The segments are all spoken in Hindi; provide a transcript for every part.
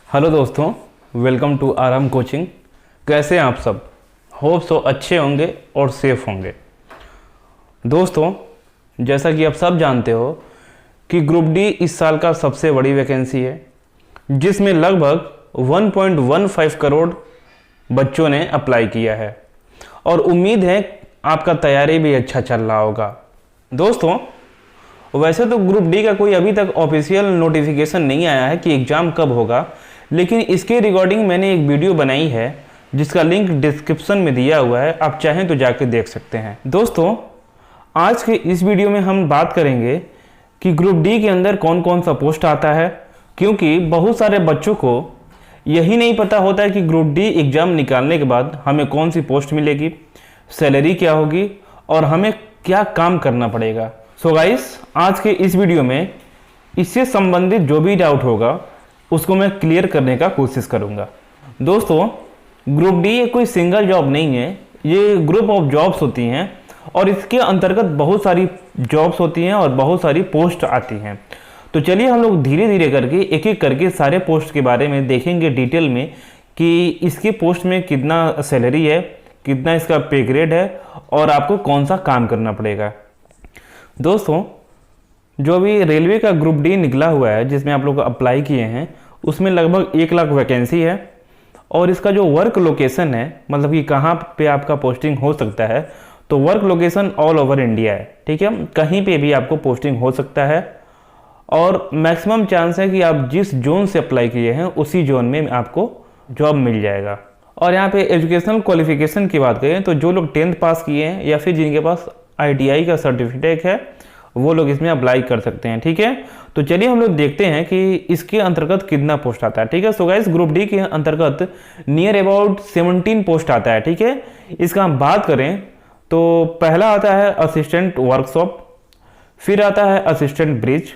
हेलो दोस्तों, वेलकम टू आराम कोचिंग। कैसे हैं आप सब? होप सो अच्छे होंगे और सेफ होंगे। दोस्तों, जैसा कि आप सब जानते हो कि ग्रुप डी इस साल का सबसे बड़ी वैकेंसी है, जिसमें लगभग 1.15 करोड़ बच्चों ने अप्लाई किया है और उम्मीद है आपका तैयारी भी अच्छा चल रहा होगा। दोस्तों, वैसे तो ग्रुप डी का कोई अभी तक ऑफिशियल नोटिफिकेशन नहीं आया है कि एग्ज़ाम कब होगा, लेकिन इसके रिगार्डिंग मैंने एक वीडियो बनाई है जिसका लिंक डिस्क्रिप्शन में दिया हुआ है, आप चाहें तो जाके देख सकते हैं। दोस्तों, आज के इस वीडियो में हम बात करेंगे कि ग्रुप डी के अंदर कौन कौन सा पोस्ट आता है, क्योंकि बहुत सारे बच्चों को यही नहीं पता होता है कि ग्रुप डी एग्ज़ाम निकालने के बाद हमें कौन सी पोस्ट मिलेगी, सैलरी क्या होगी और हमें क्या काम करना पड़ेगा। सो गाइस, आज के इस वीडियो में इससे संबंधित जो भी डाउट होगा उसको मैं क्लियर करने का कोशिश करूंगा। दोस्तों, ग्रुप डी ये कोई सिंगल जॉब नहीं है, ये ग्रुप ऑफ जॉब्स होती हैं और इसके अंतर्गत बहुत सारी जॉब्स होती हैं और बहुत सारी पोस्ट आती हैं। तो चलिए हम लोग धीरे धीरे करके एक एक करके सारे पोस्ट के बारे में देखेंगे डिटेल में कि इसके पोस्ट में कितना सैलरी है, कितना इसका पे ग्रेड है और आपको कौन सा काम करना पड़ेगा। दोस्तों, जो भी रेलवे का ग्रुप डी निकला हुआ है जिसमें आप लोग अप्लाई किए हैं, उसमें लगभग 1 लाख वैकेंसी है और इसका जो वर्क लोकेशन है, मतलब कि कहाँ पे आपका पोस्टिंग हो सकता है, तो work location all over India है। ठीक है, कहीं पे भी आपको पोस्टिंग हो सकता है और मैक्सिमम चांस है कि आप जिस जोन से अप्लाई किए हैं उसी जोन में आपको जॉब मिल जाएगा। और यहाँ पे एजुकेशनल क्वालिफिकेशन की बात करें तो जो लोग 10th पास किए हैं या फिर जिनके पास ITI का सर्टिफिकेट है वो लोग इसमें अप्लाई कर सकते हैं। ठीक है, तो चलिए हम लोग देखते हैं कि इसके अंतर्गत कितना पोस्ट आता है। ठीक है, सो गाइस, ग्रुप डी के अंतर्गत नियर अबाउट 17 पोस्ट आता है। ठीक है, इसका हम बात करें तो पहला आता है असिस्टेंट वर्कशॉप, फिर आता है असिस्टेंट ब्रिज,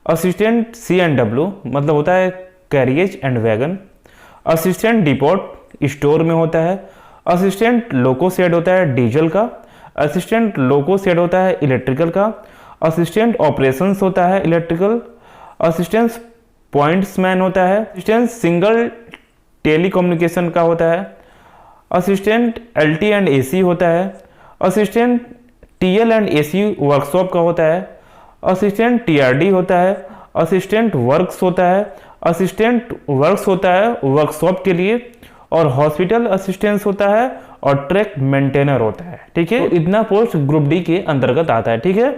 असिस्टेंट C&W मतलब होता है carriage and wagon, assistant depot store में होता है, असिस्टेंट लोको शेड होता है डीजल का, असिस्टेंट लोको शेड होता है इलेक्ट्रिकल का, असिस्टेंट ऑपरेशंस होता है इलेक्ट्रिकल, असिस्टेंट पॉइंट्समैन होता है, असिस्टेंट सिंगल टेलीकम्युनिकेशन का होता है, असिस्टेंट LT एंड AC होता है, assistant TL and AC workshop का होता है, असिस्टेंट TRD होता है, असिस्टेंट वर्क्स होता है, असिस्टेंट वर्क्स होता है वर्कशॉप के लिए, और हॉस्पिटल असिस्टेंस होता है और ट्रैक मेंटेनर होता है। ठीक है, तो इतना पोस्ट ग्रुप डी के अंतर्गत आता है। ठीक है,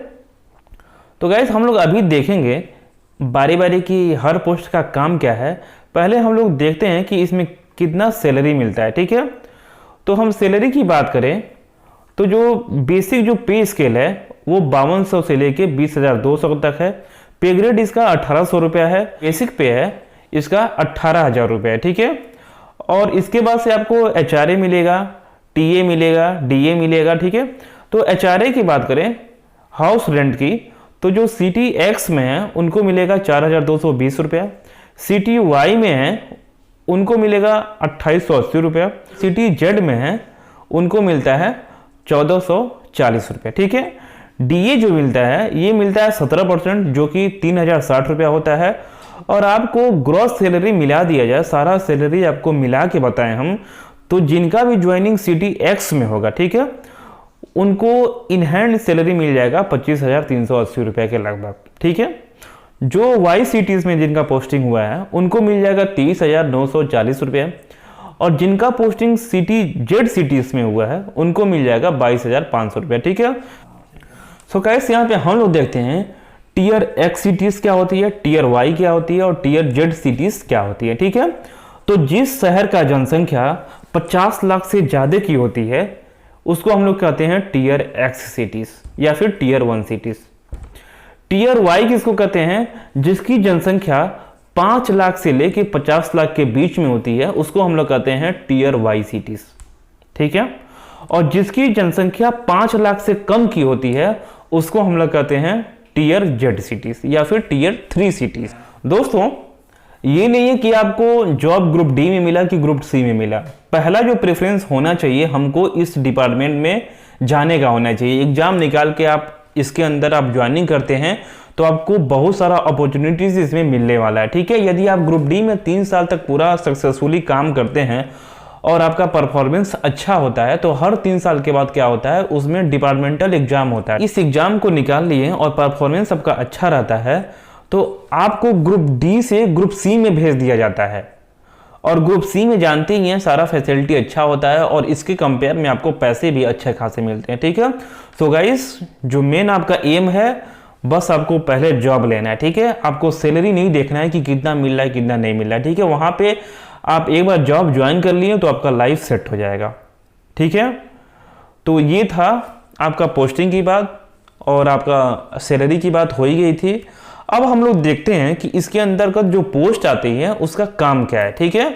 तो गाइस हम लोग अभी देखेंगे बारी बारी की हर पोस्ट का काम क्या है। पहले हम लोग देखते हैं कि इसमें कितना सैलरी मिलता है। ठीक है, तो हम सैलरी की बात करें तो जो बेसिक जो पे स्केल है वो 5200 से लेके 20,200 तक है। पे ग्रेड इसका 1800 रुपया है, बेसिक पे है इसका 18,000 रुपया है। ठीक है, और इसके बाद से आपको HRA मिलेगा, TA मिलेगा, DA मिलेगा। ठीक है, तो HRA की बात करें हाउस रेंट की, तो जो CTX में है उनको मिलेगा 4,220 रुपया, CTY में है उनको मिलेगा 2,880 रुपया, CTZ में है उनको मिलता है 1,440 रुपया। ठीक है, DA जो मिलता है ये मिलता है 17% जो कि 3,060 रुपया होता है। और आपको ग्रॉस सैलरी मिला दिया जाए, सारा सैलरी आपको मिला के बताएं हम, तो जिनका भी ज्वाइनिंग CTX में होगा, ठीक है, उनको इन हैंड सैलरी मिल जाएगा 25,380 रुपये के लगभग। ठीक है, जो YCTs में जिनका पोस्टिंग हुआ है उनको मिल जाएगा 30,940 रुपये, और जिनका पोस्टिंग ZCTs में हुआ है उनको मिल जाएगा 22,500 रुपये। ठीक है, सो गाइस यहाँ पे हम लोग देखते हैं टीयर X सिटीज क्या होती है, टीयर Y क्या होती है और टीयर Z सिटीज क्या होती है। ठीक है, तो जिस शहर का जनसंख्या 50 लाख से ज्यादा की होती है उसको हम लोग कहते हैं टीयर X सिटीज या फिर टीयर 1 सिटीज। टीयर Y किसको कहते हैं, जिसकी जनसंख्या 5 लाख से लेके 50 लाख के बीच में होती है उसको हम लोग कहते हैं टीयर Y सिटीज। ठीक है, और जिसकी जनसंख्या 5 लाख से कम की होती है उसको हम लोग कहते हैं टीयर Z सिटीज या फिर टीयर 3 सिटीज। दोस्तों, ये नहीं है कि आपको जॉब ग्रुप डी में मिला कि ग्रुप सी में मिला, पहला जो प्रेफरेंस होना चाहिए हमको इस डिपार्टमेंट में जाने का होना चाहिए। एग्जाम निकाल के आप इसके अंदर आप ज्वाइनिंग करते हैं तो आपको बहुत सारा अपॉर्चुनिटीज इसमें मिलने वाला है। ठीक है, यदि आप ग्रुप डी में 3 साल तक पूरा सक्सेसफुली काम करते हैं और आपका परफॉर्मेंस अच्छा होता है तो हर 3 साल के बाद क्या होता है, उसमें डिपार्टमेंटल एग्जाम होता है। इस एग्जाम को निकाल लिए और परफॉर्मेंस आपका अच्छा रहता है तो आपको ग्रुप डी से ग्रुप सी में भेज दिया जाता है। और ग्रुप सी में जानते ही हैं सारा फैसिलिटी अच्छा होता है और इसके कंपेयर में आपको पैसे भी अच्छे खासे मिलते हैं। ठीक है, सो गाइस जो मेन आपका एम है, बस आपको पहले जॉब लेना है। ठीक है, आपको सैलरी नहीं देखना है कि कितना मिल रहा है कितना नहीं मिल रहा है। ठीक है, वहां पे आप एक बार जॉब ज्वाइन कर लिए तो आपका लाइफ सेट हो जाएगा। ठीक है, तो ये था आपका पोस्टिंग की बात और आपका सैलरी की बात हो ही गई थी। अब हम लोग देखते हैं कि इसके अंतर्गत जो पोस्ट आती है उसका काम क्या है। ठीक है,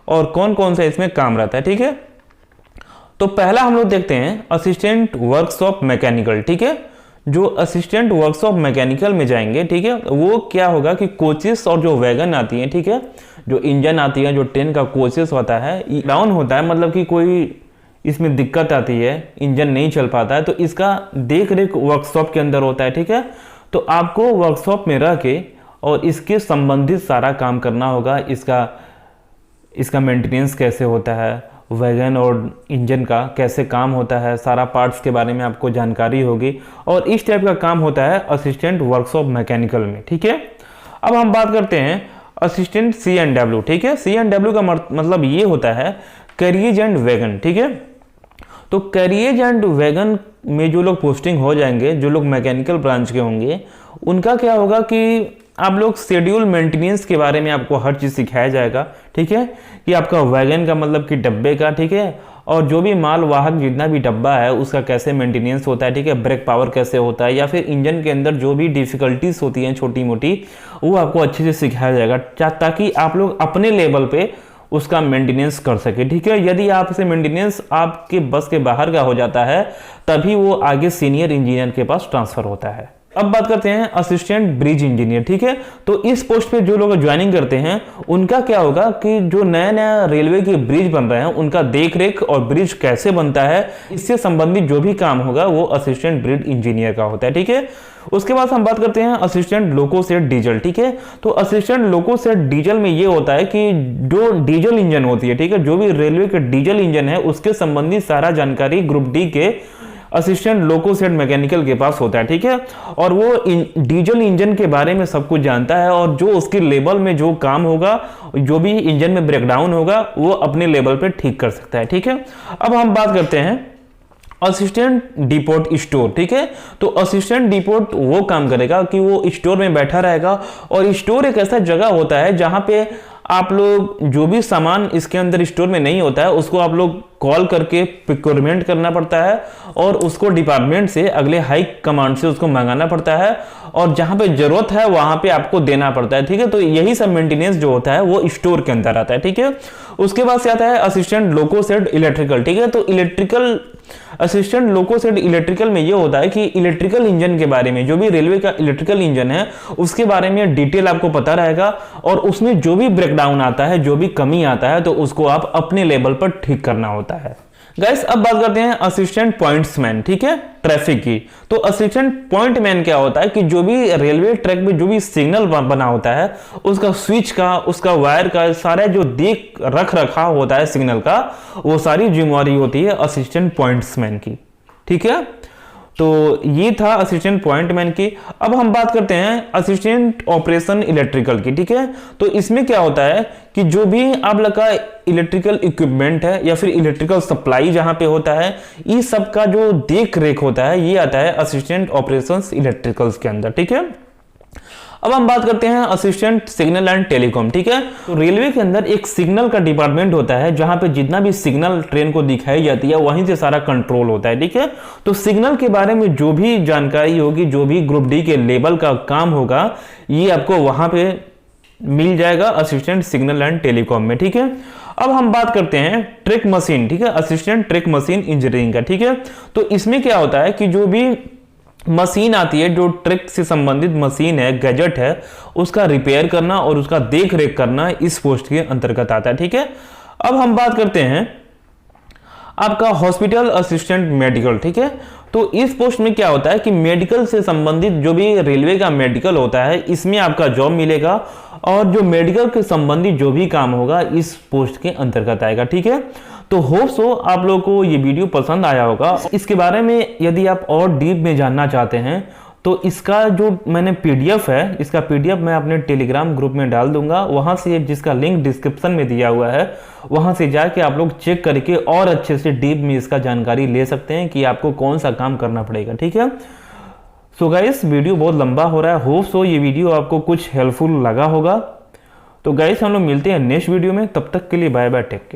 और कौन कौन सा इसमें काम रहता है। ठीक है, तो पहला हम लोग देखते हैं असिस्टेंट वर्कशॉप मैकेनिकल। ठीक है, जो असिस्टेंट वर्कशॉप मैकेनिकल में जाएंगे, ठीक है, वो क्या होगा कि कोचेस और जो वैगन आती है, ठीक है, जो इंजन आती है, जो ट्रेन का कोचेस होता है, डाउन होता है, मतलब कि कोई इसमें दिक्कत आती है, इंजन नहीं चल पाता है, तो इसका देख रेख वर्कशॉप के अंदर होता है। ठीक है, तो आपको वर्कशॉप में रह के और इसके संबंधित सारा काम करना होगा। इसका मेंटेनेंस कैसे होता है, वैगन और इंजन का कैसे काम होता है, सारा पार्ट्स के बारे में आपको जानकारी होगी और इस टाइप का काम होता है असिस्टेंट वर्कशॉप मैकेनिकल में। ठीक है, अब हम बात करते हैं असिस्टेंट C&W। ठीक है, C&W का मतलब ये होता है कैरियज एंड वैगन। ठीक है, तो कैरियज एंड वैगन में जो लोग पोस्टिंग हो जाएंगे, जो लोग मैकेनिकल ब्रांच के होंगे, उनका क्या होगा कि आप लोग शेड्यूल मेंटेनेंस के बारे में आपको हर चीज़ सिखाया जाएगा। ठीक है, कि आपका वैगन का मतलब कि डब्बे का, ठीक है, और जो भी माल वाहक जितना भी डब्बा है उसका कैसे मेंटेनेंस होता है। ठीक है, ब्रेक पावर कैसे होता है या फिर इंजन के अंदर जो भी डिफिकल्टीज होती हैं छोटी मोटी, वो आपको अच्छे से सिखाया जाएगा ताकि आप लोग अपने लेवल पे उसका मेंटेनेंस कर सके। ठीक है, यदि आपसे मेंटेनेंस आपके बस के बाहर का हो जाता है तभी वो आगे सीनियर इंजीनियर के पास ट्रांसफर होता है। अब बात करते हैं असिस्टेंट ब्रिज इंजीनियर। ठीक है, तो इस पोस्ट पे जो लोग ज्वाइनिंग करते हैं उनका क्या होगा कि जो नया नया रेलवे के ब्रिज बन रहे हैं उनका देखरेख और ब्रिज कैसे बनता है इससे संबंधित जो भी काम होगा वो असिस्टेंट ब्रिज इंजीनियर का होता है। ठीक है, उसके बाद हम बात करते हैं असिस्टेंट लोको सेट डीजल। ठीक है, तो असिस्टेंट लोको सेट डीजल में ये होता है कि जो डीजल इंजन होती है, ठीक है, जो भी रेलवे के डीजल इंजन है उसके संबंधित सारा जानकारी ग्रुप डी के असिस्टेंट लोको सेट मैकेनिकल के पास होता है। ठीक है, और वो डीजल इंजन के बारे में सब कुछ जानता है और जो उसके लेवल में जो काम होगा, जो भी इंजन में ब्रेकडाउन होगा वो अपने लेवल पे ठीक कर सकता है। ठीक है, अब हम बात करते हैं असिस्टेंट डिपोट स्टोर। ठीक है, तो असिस्टेंट डिपोट वो काम करेगा कि वो स्टोर में बैठा रहेगा और स्टोर एक ऐसा जगह होता है जहां पे आप लोग जो भी सामान इसके अंदर स्टोर में नहीं होता है उसको आप लोग कॉल करके प्रोक्योरमेंट करना पड़ता है और उसको डिपार्टमेंट से अगले हाई कमांड से उसको मंगाना पड़ता है और जहां पे जरूरत है वहां पे आपको देना पड़ता है। ठीक है, तो यही सब मेंटेनेंस जो होता है वो स्टोर के अंदर आता है। ठीक है, उसके बाद से आता है असिस्टेंट लोको सेट इलेक्ट्रिकल। ठीक है, तो electrical assistant loco set electrical में ये होता है कि इलेक्ट्रिकल इंजन के बारे में, जो भी रेलवे का इलेक्ट्रिकल इंजन है उसके बारे में डिटेल आपको पता रहेगा और उसमें जो भी ब्रेकडाउन आता है, जो भी कमी आता है, तो उसको आप अपने लेवल पर ठीक करना होता है। गाइस, अब बात करते हैं असिस्टेंट पॉइंट्समैन। ठीक है, ट्रैफिक की। तो असिस्टेंट पॉइंट मैन क्या होता है कि जो भी रेलवे ट्रैक में जो भी सिग्नल बना होता है उसका स्विच का, उसका वायर का, सारा जो देख रख रखाव होता है सिग्नल का, वो सारी जिम्मेवारी होती है असिस्टेंट पॉइंट्समैन की। ठीक है, तो ये था असिस्टेंट पॉइंटमैन की। अब हम बात करते हैं असिस्टेंट ऑपरेशन इलेक्ट्रिकल की। ठीक है, तो इसमें क्या होता है कि जो भी आप लोग का इलेक्ट्रिकल इक्विपमेंट है या फिर इलेक्ट्रिकल सप्लाई जहां पे होता है, इस सब का जो देख रेख होता है ये आता है असिस्टेंट ऑपरेशंस इलेक्ट्रिकल्स के अंदर। ठीक है, अब हम बात करते हैं असिस्टेंट सिग्नल एंड टेलीकॉम। ठीक है, तो रेलवे के अंदर एक सिग्नल का डिपार्टमेंट होता है जहां पे जितना भी सिग्नल ट्रेन को दिखाई जाती है वहीं से सारा कंट्रोल होता है। ठीक है, तो सिग्नल के बारे में जो भी जानकारी होगी, जो भी ग्रुप डी के लेवल का काम होगा, ये आपको वहां पे मिल जाएगा असिस्टेंट सिग्नल एंड टेलीकॉम में। ठीक है, अब हम बात करते हैं ट्रैक मशीन। ठीक है, असिस्टेंट ट्रैक मशीन इंजीनियरिंग का। ठीक है, तो इसमें क्या होता है कि जो भी मशीन आती है, जो ट्रक से संबंधित मशीन है, गैजेट है, उसका रिपेयर करना और उसका देख रेख करना इस पोस्ट के अंतर्गत आता है। ठीक है, अब हम बात करते हैं आपका हॉस्पिटल असिस्टेंट मेडिकल। ठीक है, तो इस पोस्ट में क्या होता है कि मेडिकल से संबंधित जो भी रेलवे का मेडिकल होता है इसमें आपका जॉब मिलेगा, और जो मेडिकल के संबंधित जो भी काम होगा इस पोस्ट के अंतर्गत आएगा। ठीक है, तो होप सो आप लोगों को ये वीडियो पसंद आया होगा। इसके बारे में यदि आप और डीप में जानना चाहते हैं तो इसका जो मैंने पीडीएफ है, इसका पीडीएफ मैं अपने टेलीग्राम ग्रुप में डाल दूंगा, वहां से जिसका लिंक डिस्क्रिप्शन में दिया हुआ है वहां से जाके आप लोग चेक करके और अच्छे से डीप में इसका जानकारी ले सकते हैं कि आपको कौन सा काम करना पड़ेगा। ठीक है, सो गाइस वीडियो बहुत लंबा हो रहा है, होप सो ये वीडियो आपको कुछ हेल्पफुल लगा होगा। तो गाइस हम लोग मिलते हैं नेक्स्ट वीडियो में, तब तक के लिए बाय बाय, टेक केयर।